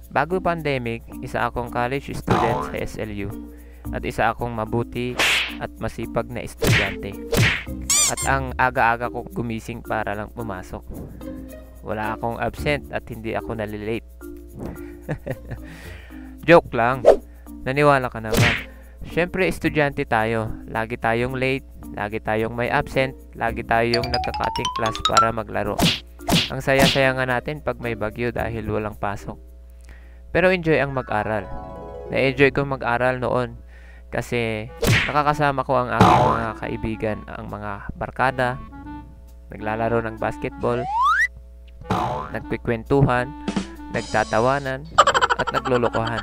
Bago pandemic, isa akong college student sa SLU at isa akong mabuti at masipag na estudyante. At ang aga-aga ko gumising para lang pumasok. Wala akong absent at hindi ako nalilate. Joke lang. Naniwala ka naman. Siyempre estudyante tayo. Lagi tayong late, lagi tayong may absent, lagi tayong nagka-cutting class para maglaro. Ang saya-saya nga natin pag may bagyo dahil walang pasok. Pero enjoy ang mag-aral. Na-enjoy ko mag-aral noon kasi nakakasama ko ang aking mga kaibigan, ang mga barkada, naglalaro ng basketball, nagkikwentuhan, nagtatawanan, at naglulukuhan.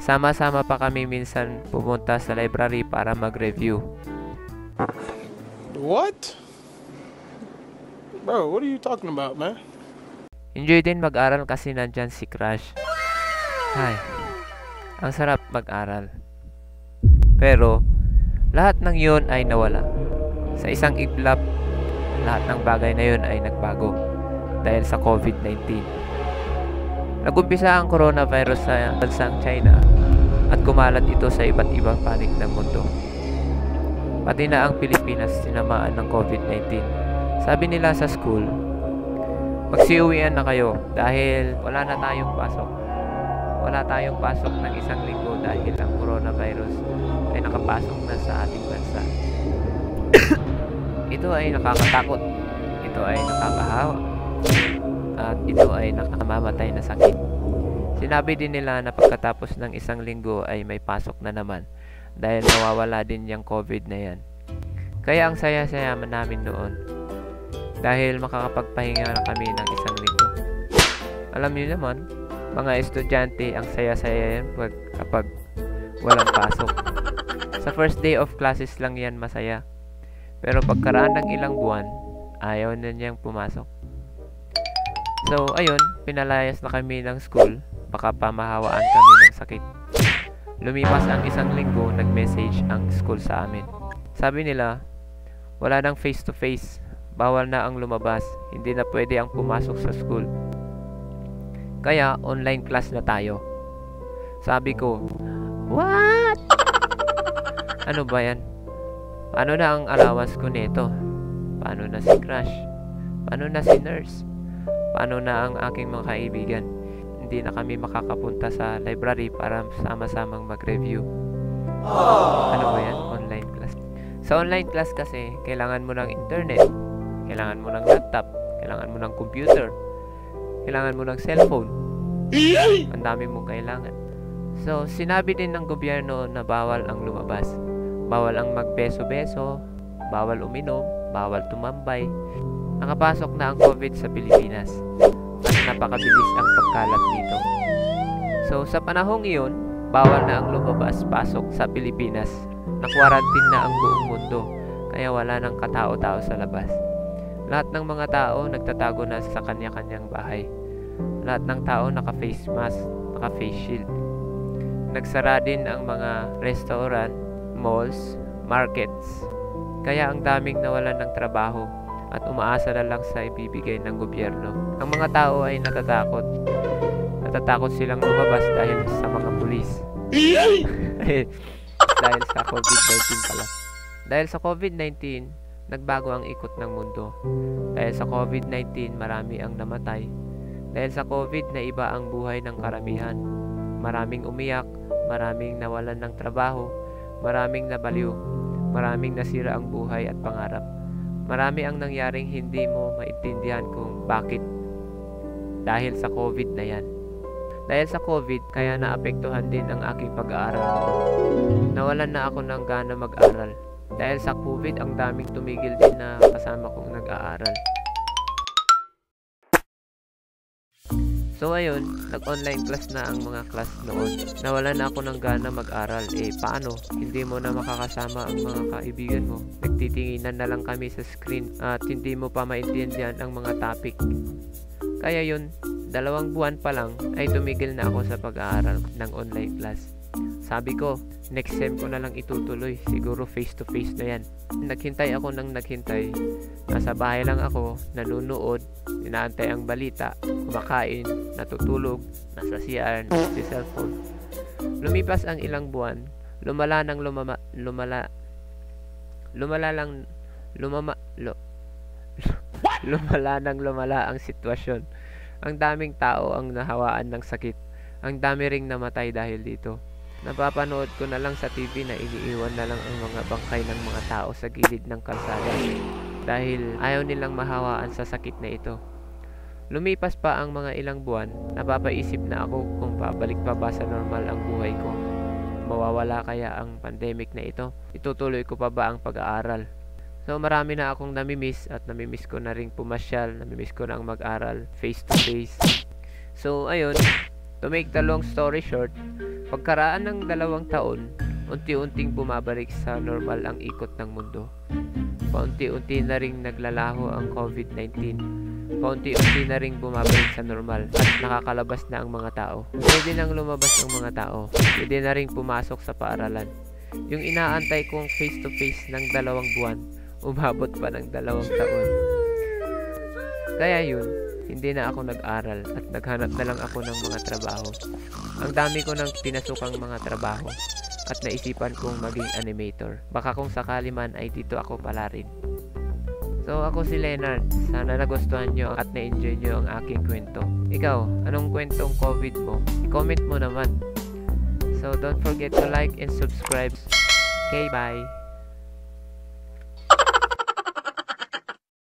Sama-sama pa kami minsan pumunta sa library para mag-review. What? Bro, what are you talking about, man? Enjoy din mag-aral kasi nandyan si Crush. Ay, ang sarap mag-aral. Pero, lahat ng yun ay nawala. Sa isang iglap, lahat ng bagay na yun ay nagbago dahil sa COVID-19. Nagumpisa ang coronavirus sa bansang China at kumalat ito sa iba't ibang panig ng mundo. Pati na ang Pilipinas tinamaan ng COVID-19. Sabi nila sa school, magsiuwian na kayo dahil wala na tayong pasok. Wala tayong pasok ng isang linggo dahil ang coronavirus ay nakapasok na sa ating bansa. Ito ay nakakatakot. Ito ay nakakahawa. At ito ay nakamamatay na sakit. Sinabi din nila na pagkatapos ng isang linggo ay may pasok na naman dahil nawawala din yung COVID na yan. Kaya ang saya-saya namin noon dahil makakapagpahinga na kami ng isang linggo. Alam niyo naman, mga estudyante, ang saya-saya yan kapag walang pasok. Sa first day of classes lang yan masaya. Pero pagkaraan ng ilang buwan, ayaw na niyang pumasok. So, ayun, pinalayas na kami ng school. Baka pamahawaan kami ng sakit. Lumipas ang isang linggo, nag-message ang school sa amin. Sabi nila, wala nang face-to-face. Bawal na ang lumabas. Hindi na pwede ang pumasok sa school. Kaya, online class na tayo. Sabi ko, what? Ano ba yan? Paano na ang allowance ko nito? Paano na si Crush? Paano na si Nurse? Paano na ang aking mga kaibigan? Hindi na kami makakapunta sa library para sama-samang mag-review. Ano ba yan? Online class. Sa online class kasi, kailangan mo ng internet. Kailangan mo ng laptop. Kailangan mo ng computer. Kailangan mo ng cellphone. Ang dami mong kailangan. So, sinabi din ng gobyerno na bawal ang lumabas. Bawal ang magbeso-beso. Bawal uminom. Bawal tumambay. Nakapasok na ang COVID sa Pilipinas. At napakabilis ang pagkalat dito. So, sa panahong iyon, bawal na ang lumabas-pasok sa Pilipinas. Na-quarantine na ang buong mundo. Kaya wala nang katao-tao sa labas. Lahat ng mga tao nagtatago na sa kanya-kanyang bahay. Lahat ng tao naka-face mask, naka-face shield. Nagsara din ang mga restaurant, malls, markets. Kaya ang daming nawalan ng trabaho at umaasa na lang sa ibibigay ng gobyerno. Ang mga tao ay natatakot. Natatakot silang lumabas dahil sa mga pulis. Dahil sa COVID-19 pala. Dahil sa COVID-19, nagbago ang ikot ng mundo. Dahil sa COVID-19, marami ang namatay. Dahil sa COVID, na iba ang buhay ng karamihan. Maraming umiyak, maraming nawalan ng trabaho, maraming nabaliw, maraming nasira ang buhay at pangarap. Marami ang nangyaring hindi mo maintindihan kung bakit. Dahil sa COVID na yan. Dahil sa COVID, kaya naapektuhan din ang aking pag-aaral noon. Nawalan na ako ng gana mag-aral. Dahil sa COVID, ang daming tumigil din na kasama kong nag-aaral. So ayun, nag-online class na ang mga class noon. Nawalan na ako ng gana mag-aral. Paano? Hindi mo na makakasama ang mga kaibigan mo. Nagtitinginan na lang kami sa screen at hindi mo pa maintindihan ang mga topic. Kaya yun, 2 buwan pa lang ay tumigil na ako sa pag-aaral ng online class. Sabi ko, next sem ko na lang itutuloy. Siguro face to face na yan. Naghintay ako ng naghintay. Nasa bahay lang ako, nanunood, inaantay ang balita, kumakain, natutulog, nasa CR, nasa cellphone. Lumipas ang ilang buwan, lumala nang lumala ang sitwasyon. Ang daming tao ang nahawaan ng sakit. Ang dami ring namatay dahil dito. Napapanood ko na lang sa TV na iniiwan na lang ang mga bangkay ng mga tao sa gilid ng kalsada dahil ayaw nilang mahawaan sa sakit na ito. Lumipas pa ang mga ilang buwan, napapaisip na ako kung babalik pa ba sa normal ang buhay ko. Mawawala kaya ang pandemic na ito? Itutuloy ko pa ba ang pag-aaral? So marami na akong namimiss at namimiss ko na ring pumasyal, namimiss ko na ang mag-aral face to face. So ayun, to make the long story short, pagkaraan ng 2 taon, unti-unting bumabalik sa normal ang ikot ng mundo. Paunti-unti na ring naglalaho ang COVID-19. Paunti-unti na ring bumabalik sa normal at nakakalabas na ang mga tao. Pwede nang lumabas ang mga tao. Pwede na ring pumasok sa paaralan. Yung inaantay kong face-to-face ng 2 buwan, umabot pa ng 2 taon. Kaya yun, hindi na ako nag-aral at naghanap na lang ako ng mga trabaho. Ang dami ko nang pinasukang mga trabaho at naisipan kong maging animator. Baka kung sakali man ay dito ako pala rin. So ako si Leonard. Sana nagustuhan nyo at na-enjoy nyo ang aking kwento. Ikaw, anong kwentong COVID mo? I-comment mo naman. So don't forget to like and subscribe. Okay, bye!